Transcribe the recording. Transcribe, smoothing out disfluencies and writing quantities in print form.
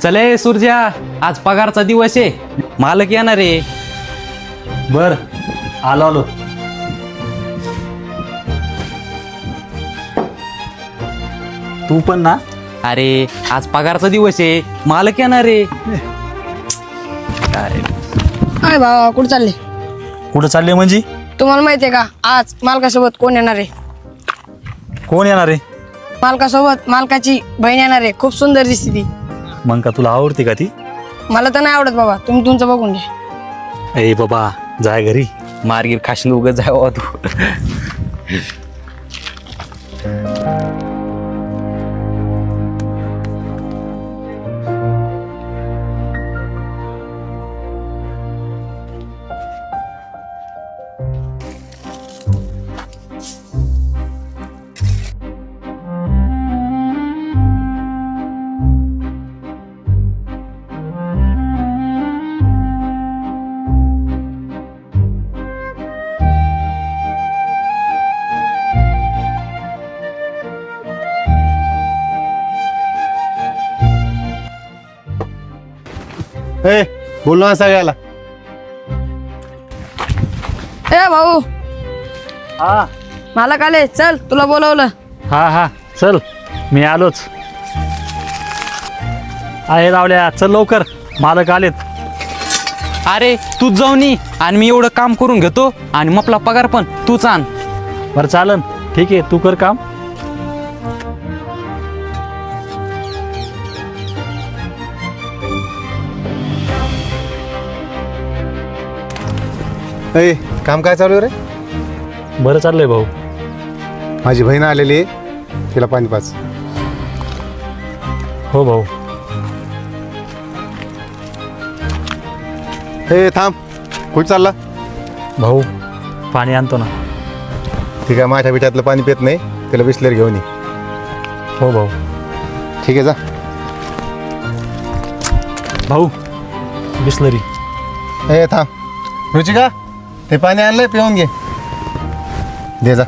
चले सूर्या, आज पगारचा दिवस आहे. मालक येणार आहे. बर आलो आलो. तू पण ना. अरे आज पगारचा दिवस आहे, मालक येणार आहे. काय अरे भावा कुठं चालले? कुठं चालले म्हणजे? तुम्हाला माहिती आहे का आज मालकासोबत कोण येणार आहे? कोण येणार आहे? मालकासोबत मालकाची बहीण येणार आहे. खूप सुंदर दिसते ती. मग का तुला आवडते का ती? मला तर नाही आवडत बाबा, तुम्ही तुमचं बघून घ्या. ए बाबा जाय घरी. मार्गीर खाशील उगत जाय तू. ए बोल ना सगळ्याला. ए भाऊ हा मालक आले, चल तुला बोलवलं. हा हा चल मी आलोच. आहे रावल्या, चल लवकर मालक आलेत. अरे तूच जाऊन ये आणि मी एवढं काम करून घेतो आणि मग आपला पगार पण तूच आण. बरं चालन, ठीक आहे तू कर काम. ए काम काय चालू आहे रे? बरं चाललंय भाऊ. माझी बहीण आलेली आहे, तिला पाणी पाच. हो भाऊ. ए थांब, कुठं चालला? भाऊ पाणी आणतो ना. ती काय माझ्या पिठातलं पाणी पित नाही, तिला बिसलेर घेऊन ये. हो भाऊ. ठीक आहे जा. भाऊ बिस्लरी. ए थांब, रुचिका ते पाणी आणलंय, पिऊन घे. दे जा.